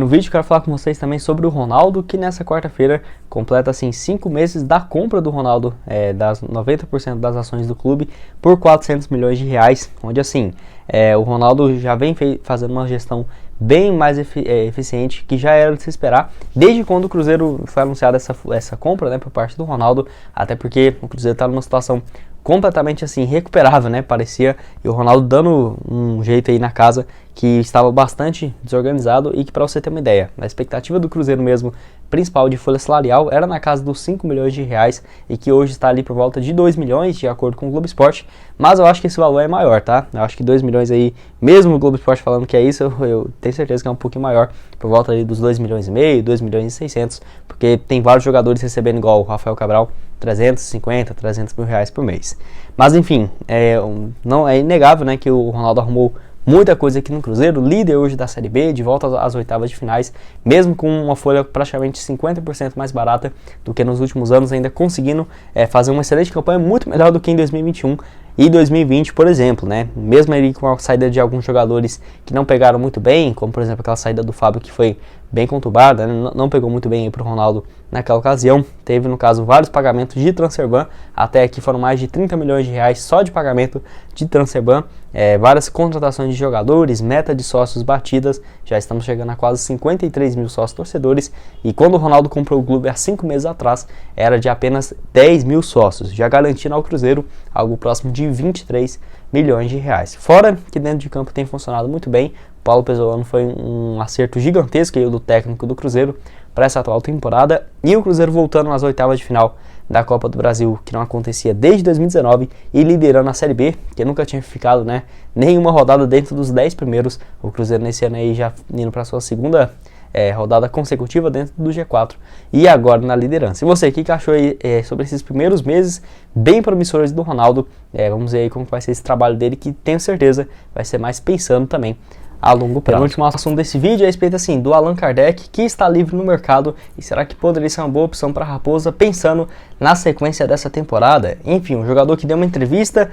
No vídeo eu quero falar com vocês também sobre o Ronaldo, que nessa quarta-feira completa assim 5 meses da compra do Ronaldo, das 90% das ações do clube por 400 milhões de reais, onde assim, o Ronaldo já vem fazendo uma gestão bem mais eficiente, que já era de se esperar, desde quando o Cruzeiro foi anunciada essa compra, né, por parte do Ronaldo, até porque o Cruzeiro está numa situação completamente assim recuperável, né, parecia, e o Ronaldo dando um jeito aí na casa que estava bastante desorganizado. E que, para você ter uma ideia, a expectativa do Cruzeiro mesmo, principal de folha salarial, era na casa dos 5 milhões de reais e que hoje está ali por volta de 2 milhões, de acordo com o Globo Esporte, mas eu acho que esse valor é maior, tá? Eu acho que 2 milhões aí, mesmo o Globo Esporte falando que é isso, eu tenho certeza que é um pouquinho maior, por volta ali dos 2 milhões e meio, 2 milhões e 600, porque tem vários jogadores recebendo igual o Rafael Cabral, 350, 300 mil reais por mês. Mas enfim, não é inegável, né, que o Ronaldo arrumou muita coisa aqui no Cruzeiro, líder hoje da Série B, de volta às oitavas de finais, mesmo com uma folha praticamente 50% mais barata do que nos últimos anos, ainda conseguindo fazer uma excelente campanha, muito melhor do que em 2021 e 2020, por exemplo, né? Mesmo ali com a saída de alguns jogadores que não pegaram muito bem, como por exemplo aquela saída do Fábio, que foi bem conturbada, né? Não pegou muito bem para o Ronaldo naquela ocasião. Teve, no caso, vários pagamentos de transferban, até aqui foram mais de 30 milhões de reais só de pagamento de transferban, várias contratações de jogadores, meta de sócios batidas, já estamos chegando a quase 53 mil sócios torcedores, e quando o Ronaldo comprou o clube há 5 meses atrás, era de apenas 10 mil sócios, já garantindo ao Cruzeiro algo próximo de 23 milhões de reais. Fora que dentro de campo tem funcionado muito bem, Paulo Pezzolano foi um acerto gigantesco aí do técnico do Cruzeiro para essa atual temporada, e o Cruzeiro voltando às oitavas de final da Copa do Brasil, que não acontecia desde 2019, e liderando a Série B, que nunca tinha ficado, né, nenhuma rodada dentro dos 10 primeiros. O Cruzeiro nesse ano aí já indo para sua segunda rodada consecutiva dentro do G4 e agora na liderança. E você, o que achou aí sobre esses primeiros meses bem promissores do Ronaldo? Vamos ver aí como vai ser esse trabalho dele, que tenho certeza vai ser mais pensando também a longo prazo. O último assunto desse vídeo é a respeito assim, do Allan Kardec, que está livre no mercado, e será que poderia ser uma boa opção para a Raposa, pensando na sequência dessa temporada? Enfim, um jogador que deu uma entrevista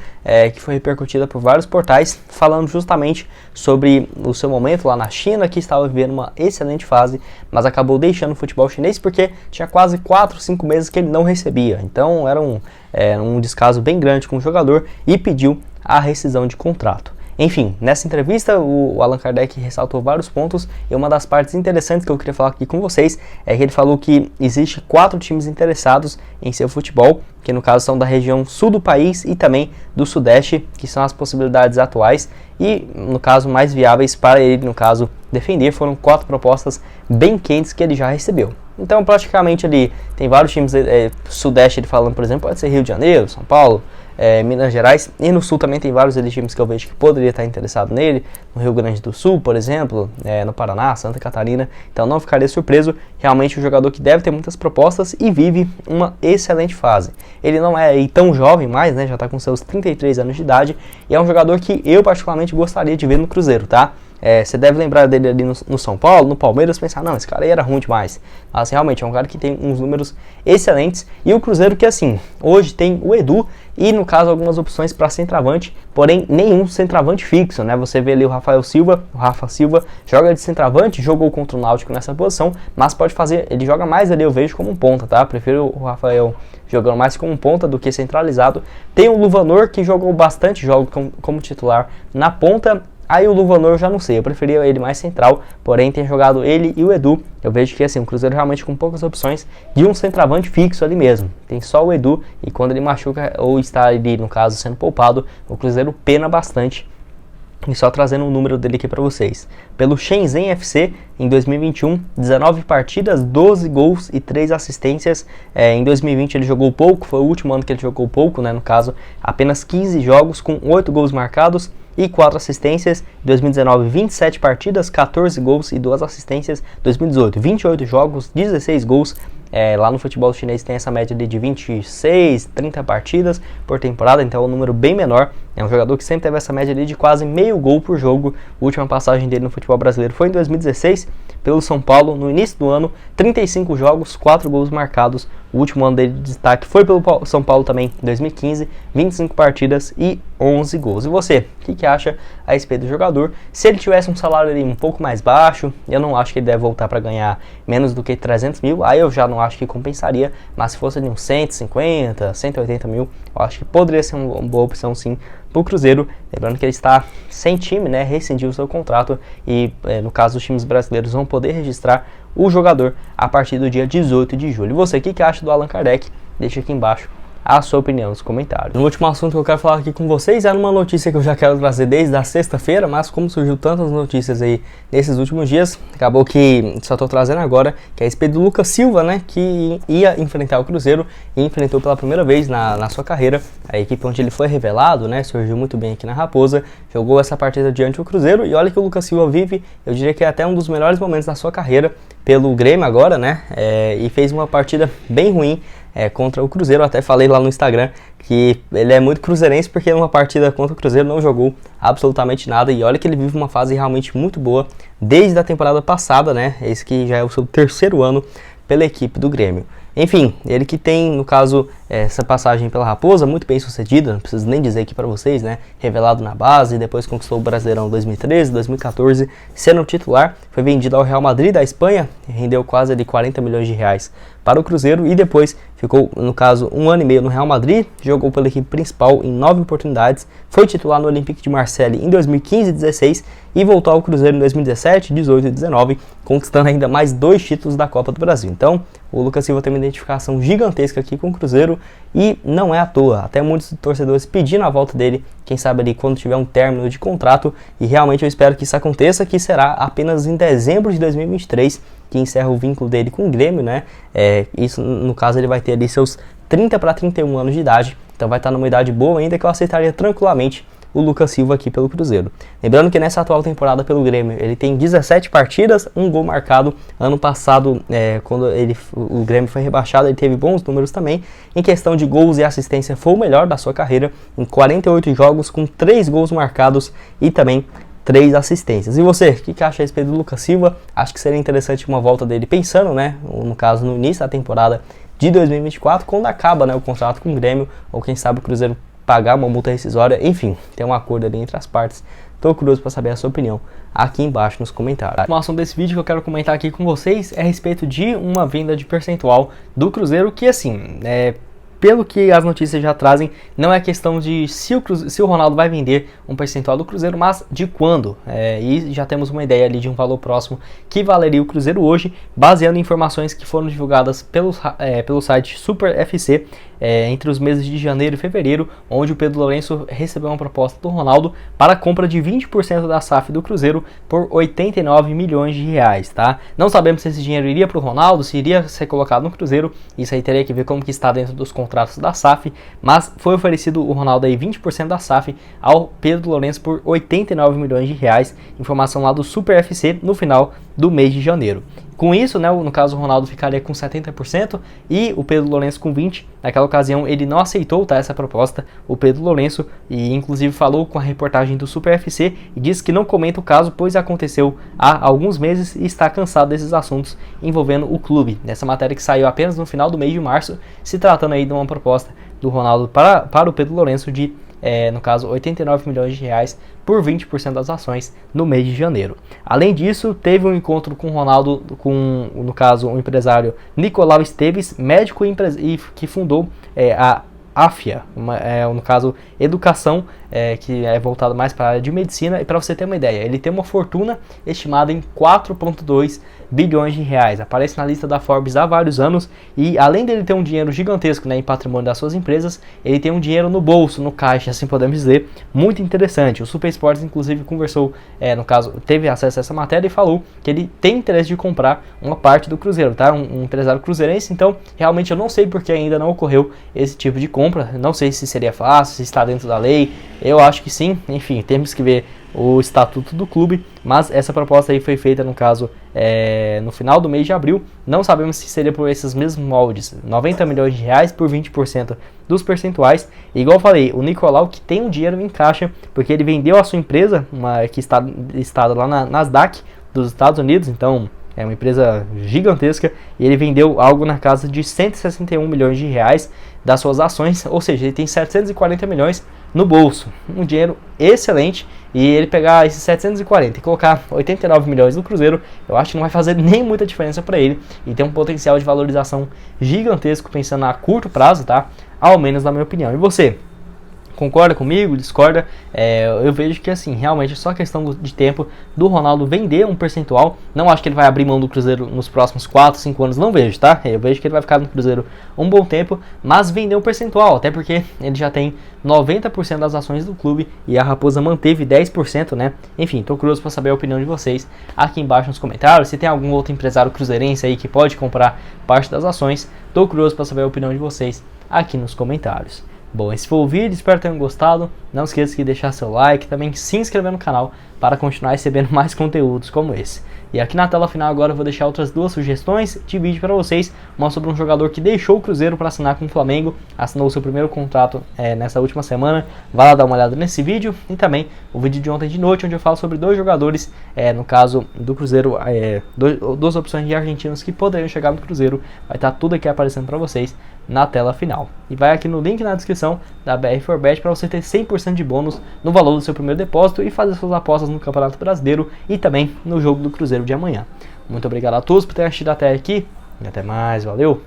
que foi repercutida por vários portais, falando justamente sobre o seu momento lá na China, que estava vivendo uma excelente fase, mas acabou deixando o futebol chinês porque tinha quase 4, 5 meses que ele não recebia. Então era um descaso bem grande com o jogador e pediu a rescisão de contrato. Enfim, nessa entrevista o Allan Kardec ressaltou vários pontos, e uma das partes interessantes que eu queria falar aqui com vocês é que ele falou que existe 4 times interessados em seu futebol, que no caso são da região sul do país e também do sudeste, que são as possibilidades atuais e no caso mais viáveis para ele, no caso, defender. Foram 4 propostas bem quentes que ele já recebeu. Então praticamente ali tem vários times, sudeste ele falando, por exemplo, pode ser Rio de Janeiro, São Paulo, Minas Gerais, e no sul também tem vários times que eu vejo que poderia estar interessado nele, no Rio Grande do Sul, por exemplo, no Paraná, Santa Catarina. Então não ficaria surpreso, realmente um jogador que deve ter muitas propostas e vive uma excelente fase. Ele não é aí tão jovem mais, né, já está com seus 33 anos de idade, e é um jogador que eu particularmente gostaria de ver no Cruzeiro, tá? Você deve lembrar dele ali no São Paulo, no Palmeiras, pensar, não, esse cara aí era ruim demais. Mas realmente é um cara que tem uns números excelentes. E o Cruzeiro que assim, hoje tem o Edu e no caso algumas opções para centroavante, porém nenhum centroavante fixo, né? Você vê ali o Rafa Silva joga de centroavante, jogou contra o Náutico nessa posição, mas pode fazer, ele joga mais ali, eu vejo como um ponta, tá? Prefiro o Rafael jogando mais como um ponta do que centralizado. Tem o Luvanor, que jogou bastante jogos como titular na ponta. Aí o Luvanor eu já não sei, eu preferia ele mais central, porém tem jogado ele e o Edu. Eu vejo que assim, o Cruzeiro realmente com poucas opções de um centroavante fixo ali mesmo. Tem só o Edu, e quando ele machuca ou está ali, no caso, sendo poupado, o Cruzeiro pena bastante. E só trazendo o número dele aqui para vocês. Pelo Shenzhen FC, em 2021, 19 partidas, 12 gols e 3 assistências. Em 2020 ele jogou pouco, foi o último ano que ele jogou pouco, né? No caso, apenas 15 jogos com 8 gols marcados e 4 assistências. 2019, 27 partidas, 14 gols e 2 assistências. 2018, 28 jogos, 16 gols. Lá no futebol chinês tem essa média de 26, 30 partidas por temporada, então é um número bem menor. É um jogador que sempre teve essa média ali de quase meio gol por jogo. A última passagem dele no futebol brasileiro foi em 2016, pelo São Paulo, no início do ano, 35 jogos, 4 gols marcados. O último ano dele de destaque foi pelo São Paulo também, em 2015, 25 partidas e 11 gols. E você, o que acha a respeito do jogador? Se ele tivesse um salário ali um pouco mais baixo, eu não acho que ele deve voltar para ganhar menos do que 300 mil, aí eu já não acho que compensaria, mas se fosse de uns 150, 180 mil, eu acho que poderia ser uma boa opção sim para o Cruzeiro. Lembrando que ele está sem time, né, rescindiu o seu contrato e no caso os times brasileiros vão poder registrar o jogador a partir do dia 18 de julho. E você, o que acha do Allan Kardec? Deixa aqui embaixo a sua opinião nos comentários. O último assunto que eu quero falar aqui com vocês é uma notícia que eu já quero trazer desde a sexta-feira, mas como surgiu tantas notícias aí nesses últimos dias, acabou que só estou trazendo agora, que é a respeito do Lucas Silva, né, que ia enfrentar o Cruzeiro e enfrentou pela primeira vez na sua carreira a equipe onde ele foi revelado, né, surgiu muito bem aqui na Raposa, jogou essa partida diante do Cruzeiro e olha que o Lucas Silva vive, eu diria que é até um dos melhores momentos da sua carreira pelo Grêmio agora, né, e fez uma partida bem ruim contra o Cruzeiro. Eu até falei lá no Instagram que ele é muito cruzeirense porque numa partida contra o Cruzeiro não jogou absolutamente nada e olha que ele vive uma fase realmente muito boa desde a temporada passada, né, esse que já é o seu terceiro ano pela equipe do Grêmio. Enfim, ele que tem, no caso, essa passagem pela Raposa, muito bem sucedida, não preciso nem dizer aqui para vocês, né? Revelado na base, depois conquistou o Brasileirão 2013, 2014, sendo titular, foi vendido ao Real Madrid da Espanha, rendeu quase ali 40 milhões de reais para o Cruzeiro e depois ficou, no caso, 1 ano e meio no Real Madrid, jogou pela equipe principal em 9 oportunidades, foi titular no Olympique de Marseille em 2015 e 2016 e voltou ao Cruzeiro em 2017, 18 e 19, conquistando ainda mais 2 títulos da Copa do Brasil. Então, o Lucas Silva tem uma identificação gigantesca aqui com o Cruzeiro e não é à toa, até muitos torcedores pedindo a volta dele, quem sabe ali quando tiver um término de contrato, e realmente eu espero que isso aconteça, que será apenas em dezembro de 2023, que encerra o vínculo dele com o Grêmio, né? Isso, no caso, ele vai ter ali seus 30 para 31 anos de idade, então vai estar numa idade boa ainda que eu aceitaria tranquilamente o Lucas Silva aqui pelo Cruzeiro. Lembrando que nessa atual temporada pelo Grêmio, ele tem 17 partidas, 1 gol marcado. Ano passado, quando o Grêmio foi rebaixado, ele teve bons números também. Em questão de gols e assistência, foi o melhor da sua carreira, em 48 jogos, com 3 gols marcados e também 3 assistências. E você, o que acha a respeito do Lucas Silva? Acho que seria interessante uma volta dele pensando, né, no caso, no início da temporada de 2024, quando acaba, né, o contrato com o Grêmio, ou quem sabe o Cruzeiro pagar uma multa rescisória, enfim, tem um acordo ali entre as partes. Estou curioso para saber a sua opinião aqui embaixo nos comentários. A assunto desse vídeo que eu quero comentar aqui com vocês é a respeito de uma venda de percentual do Cruzeiro, que assim, pelo que as notícias já trazem, não é questão de se o Ronaldo vai vender um percentual do Cruzeiro, mas de quando. E já temos uma ideia ali de um valor próximo que valeria o Cruzeiro hoje, baseando em informações que foram divulgadas pelo site Super FC entre os meses de janeiro e fevereiro, onde o Pedro Lourenço recebeu uma proposta do Ronaldo para a compra de 20% da SAF do Cruzeiro por 89 milhões de reais, tá? Não sabemos se esse dinheiro iria para o Ronaldo, se iria ser colocado no Cruzeiro, isso aí teria que ver como que está dentro dos contratos da SAF, mas foi oferecido o Ronaldo aí 20% da SAF ao Pedro Lourenço por 89 milhões de reais, informação lá do Super FC no final do mês de janeiro. Com isso, né, no caso o Ronaldo ficaria com 70% e o Pedro Lourenço com 20%. Naquela ocasião ele não aceitou, tá, essa proposta, o Pedro Lourenço, e inclusive falou com a reportagem do Super FC e disse que não comenta o caso, pois aconteceu há alguns meses e está cansado desses assuntos envolvendo o clube. Nessa matéria que saiu apenas no final do mês de março, se tratando aí de uma proposta do Ronaldo para o Pedro Lourenço de, no caso, 89 milhões de reais por 20% das ações no mês de janeiro. Além disso, teve um encontro com o Ronaldo, com, no caso, o empresário Nicolau Esteves, médico e que fundou a AFIA, no caso, educação, que é voltado mais para a área de medicina. E para você ter uma ideia, ele tem uma fortuna estimada em 4,2 bilhões de reais. Aparece na lista da Forbes há vários anos e além dele ter um dinheiro gigantesco, né, em patrimônio das suas empresas, ele tem um dinheiro no bolso, no caixa, assim podemos dizer, muito interessante. O Super Sports, inclusive, conversou, no caso, teve acesso a essa matéria e falou que ele tem interesse de comprar uma parte do Cruzeiro, tá? Um empresário cruzeirense. Então, realmente eu não sei porque ainda não ocorreu esse tipo de compra, não sei se seria fácil, se está dentro da lei. Eu acho que sim, enfim, temos que ver o estatuto do clube, mas essa proposta aí foi feita, no caso, no final do mês de abril. Não sabemos se seria por esses mesmos moldes, 90 milhões de reais por 20% dos percentuais. E igual eu falei, o Nicolau, que tem um dinheiro em caixa, porque ele vendeu a sua empresa, que está listada lá na Nasdaq dos Estados Unidos, então é uma empresa gigantesca, e ele vendeu algo na casa de 161 milhões de reais das suas ações, ou seja, ele tem 740 milhões no bolso, um dinheiro excelente. E ele pegar esses 740 e colocar 89 milhões no Cruzeiro, eu acho que não vai fazer nem muita diferença para ele, e tem um potencial de valorização gigantesco pensando a curto prazo, tá? Ao menos na minha opinião. E você? Concorda comigo? Discorda? Eu vejo que assim, realmente é só questão de tempo do Ronaldo vender um percentual. Não acho que ele vai abrir mão do Cruzeiro nos próximos 4, 5 anos, não vejo, tá? Eu vejo que ele vai ficar no Cruzeiro um bom tempo, mas vender um percentual, até porque ele já tem 90% das ações do clube e a Raposa manteve 10%, né? Enfim, tô curioso para saber a opinião de vocês aqui embaixo nos comentários. Se tem algum outro empresário cruzeirense aí que pode comprar parte das ações, tô curioso para saber a opinião de vocês aqui nos comentários. Bom, esse foi o vídeo, espero que tenham gostado. Não esqueça de deixar seu like, também se inscrever no canal para continuar recebendo mais conteúdos como esse. E aqui na tela final agora eu vou deixar outras duas sugestões de vídeo para vocês. Uma sobre um jogador que deixou o Cruzeiro para assinar com o Flamengo, assinou o seu primeiro contrato nessa última semana. Vai lá dar uma olhada nesse vídeo. E também o vídeo de ontem de noite, onde eu falo sobre dois jogadores, no caso do Cruzeiro, duas opções de argentinos que poderiam chegar no Cruzeiro. Vai estar tudo aqui aparecendo para vocês na tela final. E vai aqui no link na descrição da BR4Bet para você ter 100% de bônus no valor do seu primeiro depósito e fazer suas apostas no Campeonato Brasileiro e também no jogo do Cruzeiro de amanhã. Muito obrigado a todos por terem assistido até aqui e até mais, valeu!